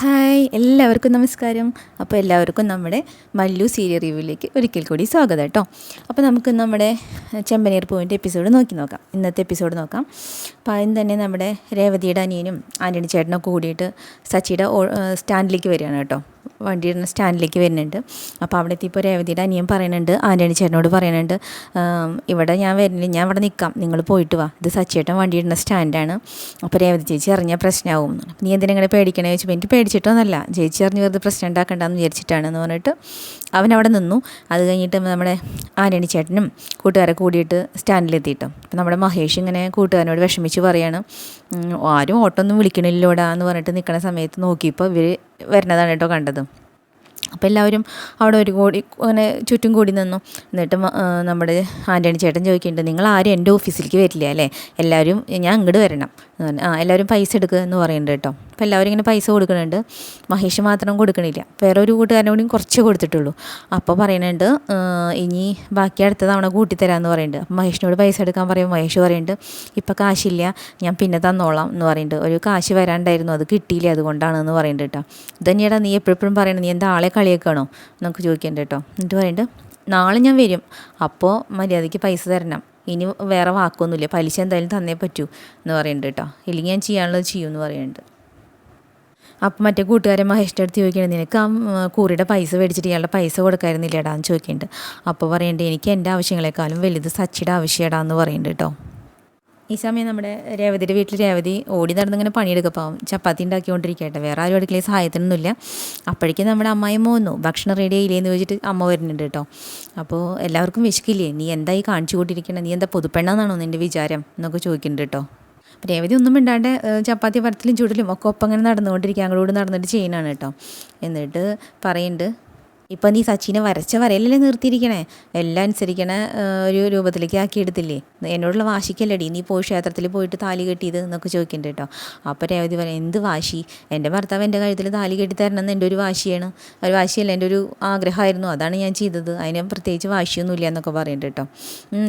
Hi, എല്ലാവർക്കും നമസ്കാരം. അപ്പോൾ എല്ലാവർക്കും നമ്മുടെ മല്ലു സീരിയൽ റിവ്യൂവിലേക്ക് ഒരിക്കൽ കൂടി സ്വാഗതം കേട്ടോ. അപ്പോൾ നമുക്ക് നമ്മുടെ ചെമ്പനീർ പൂവിൻ്റെ എപ്പിസോഡ് നോക്കാം. ഇന്നത്തെ എപ്പിസോഡ് നോക്കാം. അപ്പോൾ ആദ്യം തന്നെ നമ്മുടെ രേവതിയുടെ അനിയനും ആൻ്റണി ചേട്ടനൊക്കെ കൂടിയിട്ട് സച്ചിയുടെ സ്റ്റാൻഡിലേക്ക് വരികയാണ് കേട്ടോ. വണ്ടിയുടെ സ്റ്റാൻഡിലേക്ക് വരുന്നുണ്ട്. അപ്പോൾ അവിടെ എത്തിയപ്പോൾ രേവതിയുടെ അനിയൻ പറയുന്നുണ്ട്, ആൻ്റണി ചേട്ടനോട് പറയുന്നുണ്ട്, ഇവിടെ ഞാൻ വരുന്നില്ല, ഞാൻ ഇവിടെ നിൽക്കാം, നിങ്ങൾ പോയിട്ട് വാ, ഇത് സച്ചിയേട്ടൻ വണ്ടിയിടുന്ന സ്റ്റാൻഡാണ്. അപ്പോൾ രേവതി ചേച്ചി അറിഞ്ഞാൽ പ്രശ്നമാവും. നീ എന്തിനാ ഇങ്ങനെ പേടിക്കണേ ചോദിച്ചപ്പോൾ എനിക്ക് പേടിച്ചിട്ടൊന്നല്ല, ചേച്ചി അറിഞ്ഞ് വെറുതെ പ്രശ്നം ഉണ്ടാക്കണ്ടെന്ന് വിചാരിച്ചിട്ടാണെന്ന് പറഞ്ഞിട്ട് അവൻ അവിടെ നിന്നു. അത് കഴിഞ്ഞിട്ട് നമ്മുടെ ആൻ്റണി ചേട്ടനും കൂട്ടുകാരെ കൂടിയിട്ട് സ്റ്റാൻഡിലെത്തിയിട്ടു. അപ്പോൾ നമ്മുടെ മഹേഷ് ഇങ്ങനെ കൂട്ടുകാരനോട് വിഷമിച്ച് പറയാണ്, ആരും ഓട്ടൊന്നും വിളിക്കണില്ലോടാ എന്ന് പറഞ്ഞിട്ട് നിൽക്കുന്ന സമയത്ത് നോക്കിയപ്പോൾ ഇവർ വരുന്നതാണ് കേട്ടോ കണ്ടത്. അപ്പോൾ എല്ലാവരും അവിടെ ഒരു അങ്ങനെ ചുറ്റും കൂടി നിന്നു. എന്നിട്ട് നമ്മുടെ ആൻ്റണി ചേട്ടൻ ചോദിക്കുന്നുണ്ട്, നിങ്ങൾ ആരും എൻ്റെ ഓഫീസിലേക്ക് വരില്ല അല്ലേ, എല്ലാവരും ഞാൻ ഇങ്ങോട്ട് വരണം, എല്ലാവരും പൈസ എടുക്കുക എന്ന് പറയുന്നുണ്ട് കേട്ടോ. അപ്പോൾ എല്ലാവരും ഇങ്ങനെ പൈസ കൊടുക്കുന്നുണ്ട്, മഹേഷ് മാത്രം കൊടുക്കണില്ല. വേറെ ഒരു കൂട്ടുകാരനോടും കുറച്ച് കൊടുത്തിട്ടുള്ളൂ. അപ്പോൾ പറയുന്നുണ്ട്, ഇനി ബാക്കി അടുത്ത തവണ കൂട്ടിത്തരാമെന്ന് പറയുന്നുണ്ട്. അപ്പോൾ മഹേഷിനോട് പൈസ എടുക്കാൻ പറയുമ്പോൾ മഹേഷ് പറയുന്നുണ്ട്, ഇപ്പം കാശില്ല, ഞാൻ പിന്നെ തന്നോളാം എന്ന് പറയുന്നുണ്ട്. ഒരു കാശ് വരാണ്ടായിരുന്നു, അത് കിട്ടിയില്ല, അതുകൊണ്ടാണെന്ന് പറയുന്നുണ്ട് കേട്ടോ. ഇതന്നെയാടാ നീ എപ്പോഴും പറയണത്, നീ എന്താ ആളെ കളിയാക്കണോ എന്നൊക്കെ ചോദിക്കുന്നുണ്ട് കേട്ടോ. എന്നിട്ട് പറയുന്നുണ്ട്, നാളെ ഞാൻ വരും, അപ്പോൾ മര്യാദയ്ക്ക് പൈസ തരണം, ഇനി വേറെ വാക്കൊന്നുമില്ല, പലിശ എന്തായാലും തന്നേ പറ്റൂ എന്ന് പറയുന്നുണ്ട് കേട്ടോ, ഇല്ലെങ്കിൽ ഞാൻ ചെയ്യാനുള്ളത് ചെയ്യുമെന്ന് പറയുന്നുണ്ട്. അപ്പം മറ്റേ കൂട്ടുകാരൻ മഹേഷിൻ്റെ അടുത്ത് ചോദിക്കണത്, നിനക്ക് ആ കൂറിയുടെ പൈസ മേടിച്ചിട്ട് ഇയാളുടെ പൈസ കൊടുക്കായിരുന്നില്ലടാ എന്ന് ചോദിക്കുന്നുണ്ട്. അപ്പോൾ പറയുന്നുണ്ട്, എനിക്ക് എൻ്റെ ആവശ്യങ്ങളെക്കാളും വലുത് സച്ചിയുടെ ആവശ്യമാടാ എന്ന് പറയുന്നുണ്ട് കേട്ടോ. ഈ സമയം നമ്മുടെ രേവതിയുടെ വീട്ടിൽ രേവതി ഓടി നടന്നിങ്ങനെ പണിയെടുക്കപ്പാവും, ചപ്പാത്തി ഉണ്ടാക്കിക്കൊണ്ടിരിക്കട്ടെ, വേറെ ആരും അടുക്കളയിൽ സഹായത്തിനൊന്നുമില്ല. അപ്പോഴേക്കും നമ്മുടെ അമ്മായിയമ്മ വന്നു, ഭക്ഷണം റെഡി ആയില്ലേന്ന് ചോദിച്ചിട്ട് അമ്മ വരുന്നുണ്ട് കേട്ടോ. അപ്പോൾ എല്ലാവർക്കും വിശക്കില്ലേ, നീ എന്തായി കാണിച്ചു കൊണ്ടിരിക്കണം, നീ എന്താ പൊതുപ്പെണ്ണാന്നാണോ നിൻ്റെ വിചാരം എന്നൊക്കെ ചോദിക്കുന്നുണ്ട് കേട്ടോ. രേവതി ഒന്നും മിണ്ടാണ്ട് ചപ്പാത്തി പരത്തിലും ചൂടിലും ഒക്കെ ഒപ്പം അങ്ങനെ നടന്നുകൊണ്ടിരിക്കുക, അങ്ങോട്ട് നടന്നിട്ട് ചെയ്യുന്നതാണ് കേട്ടോ. എന്നിട്ട് പറയുന്നുണ്ട്, ഇപ്പം നീ സച്ചിനെ വരച്ച വരയിലല്ലേ നിർത്തിയിരിക്കണേ, എല്ലാം അനുസരിക്കണ ഒരു രൂപത്തിലേക്ക് ആക്കിയെടുത്തില്ലേ, എന്നോടുള്ള വാശിക്കല്ലടി നീ പോയി ക്ഷേത്രത്തിൽ പോയിട്ട് താലി കെട്ടിയത് എന്നൊക്കെ ചോദിക്കുന്നുണ്ട് കേട്ടോ. അപ്പോൾ രേവതി പറയും, എന്ത് വാശി, എൻ്റെ ഭർത്താവ് എൻ്റെ കഴുത്തിൽ താലി കെട്ടി തരണം എന്ന് എൻ്റെ ഒരു വാശിയാണ്, ഒരു വാശിയല്ല, എൻ്റെ ഒരു ആഗ്രഹമായിരുന്നു, അതാണ് ഞാൻ ചെയ്തത്, അതിന് പ്രത്യേകിച്ച് വാശിയൊന്നുമില്ല എന്നൊക്കെ പറയുന്നുണ്ട് കേട്ടോ.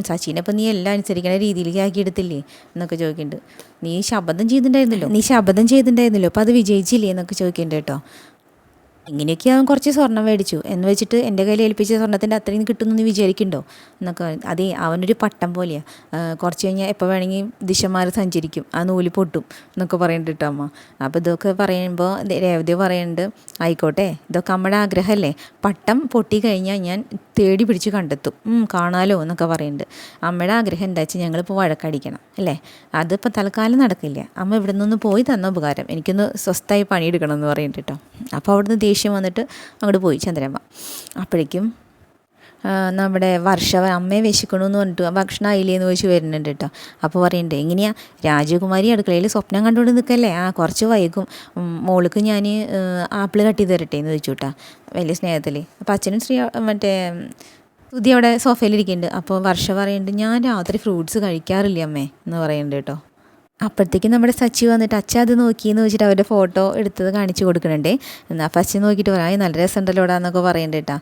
സച്ചിനെ ഇപ്പം നീ എല്ലാം അനുസരിക്കണ രീതിയിലേക്ക് ആക്കിയെടുത്തില്ലേ എന്നൊക്കെ ചോദിക്കുന്നുണ്ട്. നീ ശപഥം ചെയ്തിട്ടുണ്ടായിരുന്നല്ലോ അപ്പോൾ അത് വിജയിച്ചില്ലേ എന്നൊക്കെ ചോദിക്കുന്നുണ്ട് കേട്ടോ. ഇങ്ങനെയൊക്കെ അവൻ കുറച്ച് സ്വർണ്ണം മേടിച്ചു എന്ന് വെച്ചിട്ട് എൻ്റെ കയ്യിൽ ഏൽപ്പിച്ച സ്വർണ്ണത്തിൻ്റെ അത്രയും കിട്ടുമെന്ന് വിചാരിക്കുന്നുണ്ടോ എന്നൊക്കെ. അതേ, അവനൊരു പട്ടം പോലെയാണ്, കുറച്ച് കഴിഞ്ഞാൽ എപ്പോൾ വേണമെങ്കിൽ ദിശമാർ സഞ്ചരിക്കും, ആ നൂല് പൊട്ടും എന്നൊക്കെ പറയുന്നുണ്ട് കേട്ടോ അമ്മ. അപ്പോൾ ഇതൊക്കെ പറയുമ്പോൾ രേവതി പറയുന്നുണ്ട്, ആയിക്കോട്ടെ, ഇതൊക്കെ അമ്മയുടെ ആഗ്രഹമല്ലേ, പട്ടം പൊട്ടി കഴിഞ്ഞാൽ ഞാൻ തേടി പിടിച്ച് കണ്ടെത്തും, കാണാലോ എന്നൊക്കെ പറയുന്നുണ്ട്. അമ്മയുടെ ആഗ്രഹം എന്താ വെച്ചാൽ ഞങ്ങളിപ്പോൾ വഴക്കടിക്കണം അല്ലേ, അതിപ്പോൾ തൽക്കാലം നടക്കില്ല, അമ്മ ഇവിടെ നിന്ന് പോയി തന്ന ഉപകാരം, എനിക്കൊന്ന് സ്വസ്ഥമായി പണിയെടുക്കണം എന്ന് പറയുന്നുണ്ട് കേട്ടോ. അപ്പോൾ അവിടുന്ന് ദേഷ്യം വന്നിട്ട് അങ്ങോട്ട് പോയി ചന്ദ്രമ്മ. അപ്പോഴേക്കും നമ്മുടെ വർഷ അമ്മയെ വിശക്കണമെന്ന് പറഞ്ഞിട്ട് ഭക്ഷണം ആയില്ലേന്ന് ചോദിച്ച് വരുന്നുണ്ട് കേട്ടോ. അപ്പോൾ പറയുന്നുണ്ട്, എങ്ങനെയാ രാജകുമാരി അടുക്കളയിൽ സ്വപ്നം കണ്ടുകൊണ്ട് നിൽക്കല്ലേ, കുറച്ച് വൈകും, മോൾക്ക് ഞാൻ ആപ്പിൾ കട്ട് ചെയ്ത് തരട്ടെ എന്ന് ചോദിച്ചു കേട്ടോ, വലിയ സ്നേഹത്തിൽ. അപ്പോൾ അച്ഛനും മറ്റേ സുധി അവിടെ സോഫയിലിരിക്കുന്നുണ്ട്. അപ്പോൾ വർഷ പറയുന്നുണ്ട്, ഞാൻ രാത്രി ഫ്രൂട്ട്സ് കഴിക്കാറില്ല അമ്മേ എന്ന് പറയുന്നുണ്ട് കേട്ടോ. അപ്പോഴത്തേക്കും നമ്മുടെ സച്ചി വന്നിട്ട്, അച്ഛൻ അത് നോക്കിയെന്ന് വെച്ചിട്ട് അവരുടെ ഫോട്ടോ എടുത്തത് കാണിച്ചു കൊടുക്കുന്നുണ്ടേ. എന്നാൽ അപ്പോൾ അച്ഛൻ നോക്കിയിട്ട് പറയാം, നല്ല രസമുണ്ടല്ലോടാ എന്നൊക്കെ പറയുന്നുണ്ട് കേട്ടോ.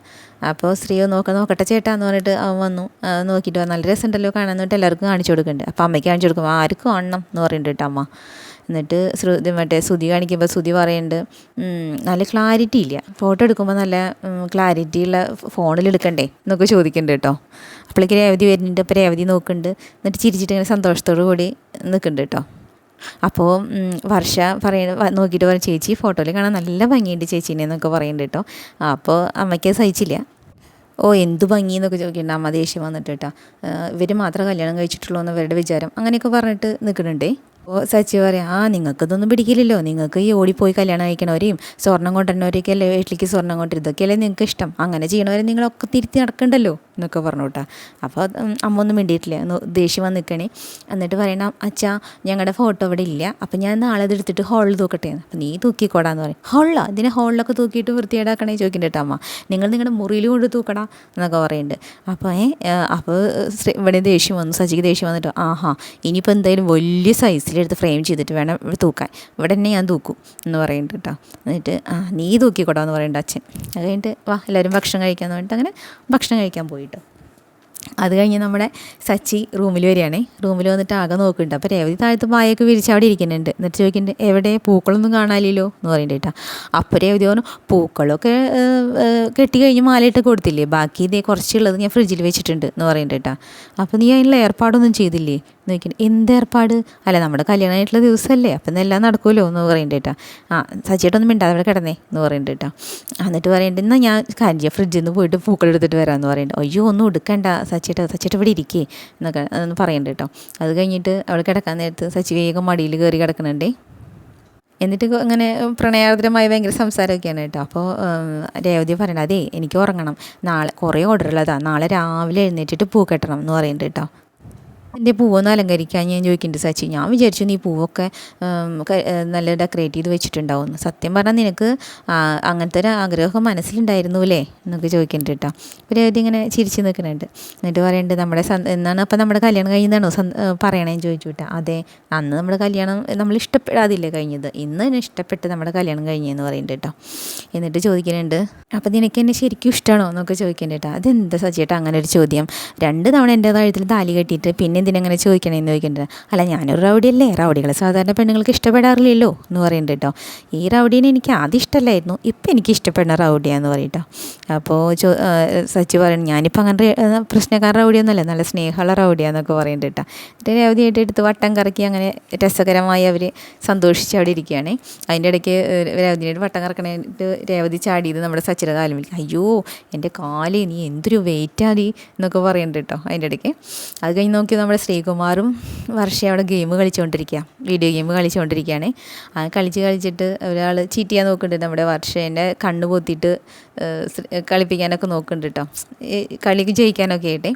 അപ്പോൾ ശ്രീയോ നോക്കട്ടെ ചേട്ടാ എന്ന് പറഞ്ഞിട്ട് അവൻ വന്നു നോക്കിയിട്ട് നല്ല രസമുണ്ടല്ലോ കാണാൻ എന്നിട്ട് എല്ലാവർക്കും കാണിച്ചു കൊടുക്കുന്നുണ്ട്. അപ്പോൾ അമ്മയ്ക്ക് കാണിച്ചു കൊടുക്കും, ആർക്കും കാണണം എന്ന് പറയുന്നുണ്ട് കേട്ടോ അമ്മ. എന്നിട്ട് മറ്റേ സുധി കാണിക്കുമ്പോൾ സുധി പറയുന്നുണ്ട്, നല്ല ക്ലാരിറ്റി ഇല്ല, ഫോട്ടോ എടുക്കുമ്പോൾ നല്ല ക്ലാരിറ്റി ഉള്ള ഫോണിൽ എടുക്കണ്ടേ എന്നൊക്കെ ചോദിക്കുന്നുണ്ട് കേട്ടോ. അപ്പോഴേക്ക് രേവതി വരുന്നുണ്ട്. അപ്പോൾ രേവതി നോക്കുന്നുണ്ട്, എന്നിട്ട് ചിരിച്ചിട്ട് ഇങ്ങനെ സന്തോഷത്തോടു കൂടി നിൽക്കുന്നുണ്ട് കേട്ടോ. അപ്പോൾ വർഷ നോക്കിയിട്ട് പറയും, ചേച്ചി ഫോട്ടോയിൽ കാണാൻ നല്ല ഭംഗിയുണ്ട് ചേച്ചീനെ എന്നൊക്കെ പറയുന്നുണ്ട് കേട്ടോ. അപ്പോൾ അമ്മയ്ക്ക് സഹിച്ചില്ല, എന്ത് ഭംഗി എന്നൊക്കെ ചോദിക്കുന്നുണ്ട് അമ്മ ദേഷ്യം വന്നിട്ട് കേട്ടോ. ഇവർ മാത്രമേ കല്യാണം കഴിച്ചിട്ടുള്ളൂ എന്ന് ഇവരുടെ വിചാരം, അങ്ങനെയൊക്കെ പറഞ്ഞിട്ട് നിൽക്കുന്നുണ്ടേ. അപ്പോൾ സച്ചി പറയാം, നിങ്ങൾക്കിതൊന്നും പിടിക്കില്ലല്ലോ, നിങ്ങൾക്ക് ഈ ഓടിപ്പോയി കല്യാണം കഴിക്കണവരെയും സ്വർണ്ണം കൊണ്ടുവരുന്നവരെയൊക്കെ അല്ലേ വീട്ടിലേക്ക് സ്വർണ്ണം കൊണ്ടുവരും, ഇതൊക്കെയല്ലേ നിങ്ങൾക്ക് ഇഷ്ടം, അങ്ങനെ ചെയ്യണവരെ നിങ്ങളൊക്കെ തിരുത്തി നടക്കണ്ടല്ലോ എന്നൊക്കെ പറഞ്ഞു കേട്ടോ. അപ്പോൾ അമ്മ ഒന്നും മിണ്ടിയിട്ടില്ല, ദേഷ്യം വന്ന് നിൽക്കണേ. എന്നിട്ട് പറയണം, അച്ഛാ ഞങ്ങളുടെ ഫോട്ടോ ഇവിടെ ഇല്ല, അപ്പം ഞാൻ നാളെ അത് എടുത്തിട്ട് ഹോളിൽ തൂക്കട്ടെ, അപ്പം നീ തൂക്കിക്കോടാന്ന് പറയും. ഇതിനെ ഹോളിലൊക്കെ തൂക്കിയിട്ട് വൃത്തിയേടാക്കണേ ചോദിക്കുന്നുണ്ട് അമ്മ, നിങ്ങൾ നിങ്ങളുടെ മുറിയിൽ കൊണ്ട് തൂക്കടാ എന്നൊക്കെ പറയുന്നുണ്ട്. അപ്പോൾ ഇവിടെ ദേഷ്യം വന്നു, സച്ചിക്ക് ദേഷ്യം വന്നിട്ട്, ഇനിയിപ്പോൾ എന്തായാലും വലിയ സൈസിലെടുത്ത് ഫ്രെയിം ചെയ്തിട്ട് വേണം തൂക്കാൻ, ഇവിടെ തന്നെ ഞാൻ തൂക്കും എന്ന് പറയുന്നുണ്ട് കേട്ടോ. എന്നിട്ട് നീ തൂക്കിക്കോടാന്ന് പറയുന്നുണ്ട് അച്ഛൻ. അത് കഴിഞ്ഞിട്ട് വാ എല്ലാവരും ഭക്ഷണം കഴിക്കാമെന്ന് പറഞ്ഞിട്ട് അങ്ങനെ ഭക്ഷണം കഴിക്കാൻ പോയിട്ടോ. അത് കഴിഞ്ഞ് നമ്മുടെ സച്ചി റൂമിൽ വരികയാണേ. റൂമിൽ വന്നിട്ട് ആകെ നോക്കുന്നുണ്ട്. അപ്പോൾ രേവതി താഴത്ത് പായൊക്കെ വിരിച്ച് അവിടെ ഇരിക്കുന്നുണ്ട്. എന്നിട്ട് ചോദിക്കുന്നുണ്ട്, എവിടെ പൂക്കളൊന്നും കാണാനില്ലല്ലോ എന്ന് പറയുന്നുണ്ട് കേട്ടോ. അപ്പോൾ രേവതി പറഞ്ഞു, പൂക്കളൊക്കെ കെട്ടി കഴിഞ്ഞ് മാലയിട്ട് കൊടുത്തില്ലേ, ബാക്കി ഇതേ കുറച്ചുള്ളത് ഞാൻ ഫ്രിഡ്ജിൽ വെച്ചിട്ടുണ്ട് എന്ന് പറയുന്നുണ്ട് കേട്ടോ. അപ്പോൾ നീ അതിനുള്ള ഏർപ്പാടൊന്നും ചെയ്തില്ലേ എന്ന് ചോദിക്കുന്നത്. എന്ത് ഏർപ്പാട്? അല്ല നമ്മുടെ കല്യാണമായിട്ടുള്ള ദിവസമല്ലേ, അപ്പം എല്ലാം നടക്കുമല്ലോ എന്ന് പറയുന്നുണ്ട് കേട്ടോ. സച്ചിയേട്ടൊന്നും മിണ്ടാതെ അവിടെ കിടന്നേ എന്ന് പറയുന്നുണ്ട് കേട്ടോ. എന്നിട്ട് പറയുന്നുണ്ട്, എന്നാൽ ഞാൻ കാര്യം ഫ്രിഡ്ജിൽ നിന്ന് പോയിട്ട് പൂക്കൾ എടുത്തിട്ട് വരാമെന്ന് പറയുന്നുണ്ട്. അയ്യോ ഒന്നും എടുക്കണ്ട സച്ചിയേട്ട ഇവിടെ ഇരിക്കേ എന്നൊക്കെ അതൊന്ന് പറയുന്നുണ്ട് കേട്ടോ. അത് കഴിഞ്ഞിട്ട് അവൾ കിടക്കാൻ നേരത്ത് സച്ചി വേഗം മടിയിൽ കയറി കിടക്കുന്നുണ്ടേ. എന്നിട്ട് അങ്ങനെ പ്രണയാർദ്രമായ ഭയങ്കര സംസാരമൊക്കെയാണ് കേട്ടോ. അപ്പോൾ രേവതി പറയണത്, അതേ എനിക്ക് ഉറങ്ങണം, നാളെ കുറേ ഓർഡറുള്ളതാണ്, നാളെ രാവിലെ എഴുന്നേറ്റിട്ട് പൂ കെട്ടണം എന്ന് പറയുന്നുണ്ട് കേട്ടോ. എൻ്റെ പൂവൊന്നും അലങ്കരിക്കാൻ ഞാൻ ചോദിക്കുന്നുണ്ട് സച്ചി. ഞാൻ വിചാരിച്ചു നീ പൂവൊക്കെ നല്ല ഡെക്കറേറ്റ് ചെയ്ത് വെച്ചിട്ടുണ്ടാവുമെന്ന്. സത്യം പറഞ്ഞാൽ നിനക്ക് അങ്ങനത്തെ ഒരു ആഗ്രഹമൊക്കെ മനസ്സിലുണ്ടായിരുന്നു അല്ലേ എന്നൊക്കെ ചോദിക്കുന്നുണ്ട് കേട്ടോ. അപ്പോൾ രേവതി ഇങ്ങനെ ചിരിച്ച് നിൽക്കുന്നുണ്ട്. എന്നിട്ട് പറയുന്നുണ്ട്, നമ്മുടെ എന്നാണ് അപ്പം നമ്മുടെ കല്യാണം കഴിഞ്ഞതാണോ പറയണേന്ന് ചോദിച്ചു കേട്ടോ. അതെ, അന്ന് നമ്മുടെ കല്യാണം നമ്മൾ ഇഷ്ടപ്പെടാതില്ലേ കഴിഞ്ഞത്, ഇന്ന് എന്നെ ഇഷ്ടപ്പെട്ട് നമ്മുടെ കല്യാണം കഴിഞ്ഞതെന്ന് പറയുന്നുണ്ട് കേട്ടോ. എന്നിട്ട് ചോദിക്കുന്നുണ്ട്, അപ്പം നിനക്ക് എന്നെ ശരിക്കും ഇഷ്ടമാണോ എന്നൊക്കെ ചോദിക്കുന്നുണ്ട് കേട്ടോ. അതെന്താ സച്ചിയേട്ടാ അങ്ങനെ ഒരു ചോദ്യം? 2 തവണ എൻ്റെ കഴുത്തിൽ താലി കെട്ടിയിട്ട് പിന്നെ എന്തിനങ്ങനെ ചോദിക്കണേന്ന് ചോദിക്കേണ്ടത്. അല്ല ഞാനൊരു റൗഡിയല്ലേ, റൗഡികളെ സാധാരണ പെണ്ണുങ്ങൾക്ക് ഇഷ്ടപ്പെടാറില്ലല്ലോ എന്ന് പറയുന്നുണ്ട് കേട്ടോ. ഈ റൗഡീനെ എനിക്ക് ആദ്യം ഇഷ്ടമല്ലായിരുന്നു, ഇപ്പം എനിക്ക് ഇഷ്ടപ്പെടുന്ന റൗഡിയാന്ന് പറയും കേട്ടോ. അപ്പോൾ സച്ചി പറയണം, ഞാനിപ്പോൾ അങ്ങനെ പ്രശ്നക്കാരൻ റൗഡിയൊന്നുമല്ല, നല്ല സ്നേഹമുള്ള റൗഡിയാന്നൊക്കെ പറയുന്നുണ്ട് കേട്ടോ. എന്നിട്ട് രേവതിയായിട്ട് എടുത്ത് വട്ടം കറക്കി അങ്ങനെ രസകരമായി അവർ സന്തോഷിച്ച് അവിടെ ഇരിക്കുകയാണ്. അതിൻ്റെ ഇടയ്ക്ക് രേവതിനായിട്ട് വട്ടം കറക്കണായിട്ട് രേവതി ചാടിയത് നമ്മുടെ സച്ചിയുടെ കാലം വിളിക്കും. അയ്യോ എൻ്റെ കാല്, നീ എന്തൊരു വെയിറ്റാടി എന്നൊക്കെ പറയുന്നുണ്ട് കേട്ടോ അതിൻ്റെ ഇടയ്ക്ക്. അത് കഴിഞ്ഞ് നോക്കി നമ്മുടെ ശ്രീകുമാറും വർഷയും അവിടെ ഗെയിം കളിച്ചുകൊണ്ടിരിക്കുക, വീഡിയോ ഗെയിം കളിച്ചുകൊണ്ടിരിക്കുകയാണ്. കളിച്ചിട്ട് ഒരാൾ ചീറ്റ് ചെയ്യാൻ നോക്കുന്നുണ്ട്. നമ്മുടെ വർഷേൻ്റെ കണ്ണ് പൊത്തിയിട്ട് കളിപ്പിക്കാനൊക്കെ നോക്കുന്നുണ്ട് കേട്ടോ, കളിക്ക് ജയിക്കാനൊക്കെ ആയിട്ടെ.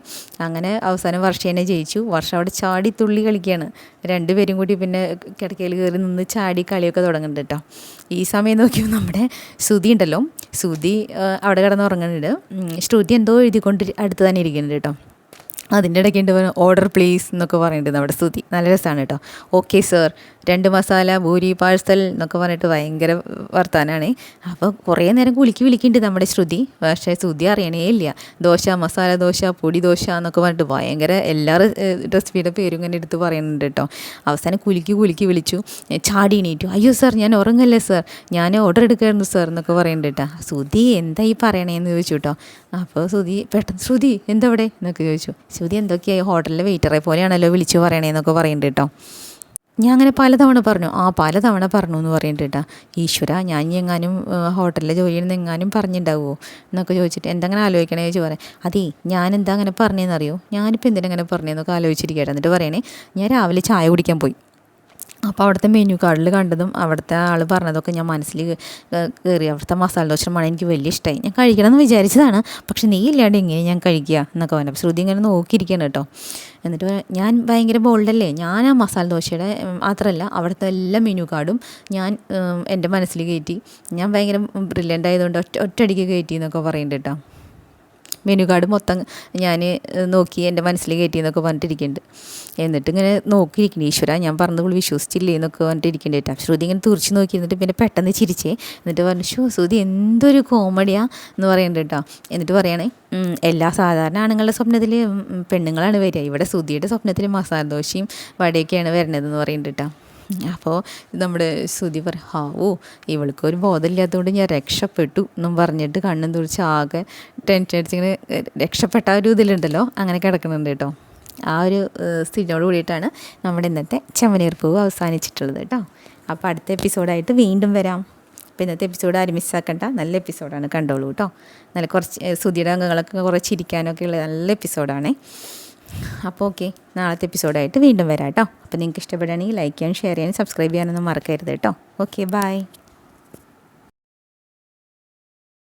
അങ്ങനെ അവസാനം വർഷേനെ ജയിച്ചു. വർഷം അവിടെ ചാടി തുള്ളി കളിക്കുകയാണ്. 2 പേരും കൂടി പിന്നെ കിടക്കയിൽ കയറി നിന്ന് ചാടി കളിയൊക്കെ തുടങ്ങുന്നുണ്ട് കേട്ടോ. ഈ സമയം നോക്കിയപ്പോൾ നമ്മുടെ ശ്രുതി ഉണ്ടല്ലോ, ശ്രുതി അവിടെ കിടന്ന് ഉറങ്ങുന്നുണ്ട്. ശ്രുതി എന്തോ എഴുതിക്കൊണ്ട് അടുത്ത് തന്നെ ഇരിക്കുന്നുണ്ട് കേട്ടോ. അതിൻ്റെ ഇടയ്ക്ക് ഉണ്ട് ഓർഡർ പ്ലീസ് എന്നൊക്കെ പറയുന്നുണ്ട് നമ്മുടെ ശ്രുതി. നല്ല രസമാണ് കേട്ടോ. Okay sir, 2 masala puri parcel എന്നൊക്കെ പറഞ്ഞിട്ട് ഭയങ്കര വർത്താനാണ്. അപ്പോൾ കുറേ നേരം വിളിക്കുന്നുണ്ട് നമ്മുടെ ശ്രുതി. പക്ഷേ ശ്രുതി അറിയണേ ഇല്ല. ദോശ, മസാല ദോശ, പൊടി ദോശ എന്നൊക്കെ പറഞ്ഞിട്ട് ഭയങ്കര എല്ലാ റെസിപ്പിയുടെ പേരും ഇങ്ങനെ എടുത്ത് പറയുന്നുണ്ട് കേട്ടോ. അവസാനം കുലുക്കി വിളിച്ചു, ചാടി എണീറ്റു. അയ്യോ സാർ ഞാൻ ഉറങ്ങല്ലേ സാർ, ഞാൻ ഓർഡർ എടുക്കായിരുന്നു സാർ എന്നൊക്കെ പറയുന്നുണ്ട് കേട്ടോ. ശ്രുതി എന്താ ഈ പറയണേന്ന് ചോദിച്ചു കേട്ടോ. അപ്പോൾ ശ്രുതി പെട്ടെന്ന്, ശ്രുതി എന്താ അവിടെ എന്നൊക്കെ ചോദിച്ചു. ശ്രുതി എന്തൊക്കെയായി, ഹോട്ടലിലെ വെയിറ്ററെ പോലെയാണല്ലോ വിളിച്ചു പറയണേന്നൊക്കെ പറയുന്നുണ്ട് കേട്ടോ. ഞാൻ അങ്ങനെ പലതവണ പറഞ്ഞു എന്ന് പറയുന്നുണ്ട് കേട്ടോ. ഈശ്വര, ഞാൻ എങ്ങാനും ഹോട്ടലിലെ ജോലിയിൽ നിന്ന് എങ്ങാനും പറഞ്ഞിട്ടുണ്ടാവുമോ എന്നൊക്കെ ചോദിച്ചിട്ട് എന്തെങ്ങനെ ആലോചിക്കണേ ചോദിച്ചു പറയാം. അതേ ഞാൻ എന്താ അങ്ങനെ പറഞ്ഞതെന്നറിയോ, ഞാനിപ്പോൾ എന്തിനങ്ങനെ പറഞ്ഞതെന്നൊക്കെ ആലോചിച്ചിരിക്കട്ടെ. എന്നിട്ട് പറയണേ, ഞാൻ രാവിലെ ചായ കുടിക്കാൻ പോയി. അപ്പോൾ അവിടുത്തെ മെനു കാർഡിൽ കണ്ടതും അവിടുത്തെ ആൾ പറഞ്ഞതൊക്കെ ഞാൻ മനസ്സിൽ കയറി. അവിടുത്തെ മസാല ദോശ മണം എനിക്ക് വലിയ ഇഷ്ടമായി, ഞാൻ കഴിക്കണമെന്ന് വിചാരിച്ചതാണ്, പക്ഷെ നീ ഇല്ലാണ്ട് എങ്ങനെ ഞാൻ കഴിക്കുക എന്നൊക്കെ പറഞ്ഞു. ശ്രുതി ഇങ്ങനെ നോക്കിയിരിക്കണം കേട്ടോ. എന്നിട്ട് ഞാൻ ഭയങ്കര ബോൾഡല്ലേ, ഞാൻ ആ മസാല ദോശയുടെ മാത്രമല്ല അവിടുത്തെ എല്ലാ മെനു കാർഡും ഞാൻ എൻ്റെ മനസ്സിൽ കയറ്റി, ഞാൻ ഭയങ്കര ബ്രില്യൻ്റ് ആയതുകൊണ്ട് ഒറ്റയടിക്ക് കയറ്റി എന്നൊക്കെ പറയുന്നുണ്ട് കേട്ടോ. മെനു കാർഡ് മൊത്തം ഞാൻ നോക്കി എൻ്റെ മനസ്സിൽ കയറ്റി എന്നൊക്കെ പറഞ്ഞിട്ടിരിക്കുന്നുണ്ട്. എന്നിട്ട് ഇങ്ങനെ നോക്കിയിരിക്കുന്നു, ഈശ്വര ഞാൻ പറഞ്ഞത് വിശ്വസിച്ചില്ലേ എന്നൊക്കെ പറഞ്ഞിട്ടിരിക്കുന്നുണ്ട് കേട്ടോ. ശ്രുതി ഇങ്ങനെ തുറച്ച് നോക്കി എന്നിട്ട് പിന്നെ പെട്ടെന്ന് ചിരിച്ചേ. എന്നിട്ട് പറഞ്ഞു, ശ്രുതി എന്തൊരു കോമഡിയാണ് എന്ന് പറയുന്നുണ്ട് കേട്ടോ. എന്നിട്ട് പറയണേ, എല്ലാ സാധാരണ ആണുങ്ങളുടെ സ്വപ്നത്തിൽ പെണ്ണുങ്ങളാണ് വരിക, ഇവിടെ ശ്രുതിയുടെ സ്വപ്നത്തിൽ മസാല ദോശയും വടയൊക്കെയാണ് വരുന്നതെന്ന് പറയുന്നുണ്ട് കേട്ടോ. അപ്പോൾ നമ്മുടെ ശ്രുതി ഓ ഇവൾക്കൊരു ബോധമില്ലാത്തതുകൊണ്ട് ഞാൻ രക്ഷപ്പെട്ടു എന്നും പറഞ്ഞിട്ട് കണ്ണും തുറിച്ച് ആകെ ടെൻഷൻ അടിച്ചിങ്ങനെ രക്ഷപ്പെട്ട ഒരു ഇതിലുണ്ടല്ലോ അങ്ങനെ കിടക്കുന്നുണ്ട് കേട്ടോ. ആ ഒരു സ്ഥിതിയോട് കൂടിയിട്ടാണ് നമ്മുടെ ഇന്നത്തെ ചെമ്പനീർ പൂവ് അവസാനിച്ചിട്ടുള്ളത് കേട്ടോ. അപ്പോൾ അടുത്ത എപ്പിസോഡായിട്ട് വീണ്ടും വരാം. അപ്പോൾ ഇന്നത്തെ എപ്പിസോഡ് ആരും മിസ്സാക്കണ്ട, നല്ല എപ്പിസോഡാണ്, കണ്ടോളൂ കേട്ടോ. നല്ല കുറച്ച് ശ്രുതിയുടെ അംഗങ്ങളൊക്കെ കുറച്ച് ചിരിക്കാനൊക്കെ ഉള്ള നല്ല എപ്പിസോഡാണ്. അപ്പോൾ ഓക്കെ, നാളത്തെ എപ്പിസോഡായിട്ട് വീണ്ടും വരാം കേട്ടോ. അപ്പോൾ നിങ്ങൾക്ക് ഇഷ്ടപ്പെടുകയാണെങ്കിൽ ലൈക്ക് ചെയ്യാനും ഷെയർ ചെയ്യാനും സബ്സ്ക്രൈബ് ചെയ്യാനൊന്നും മറക്കരുത് കേട്ടോ. Okay, by.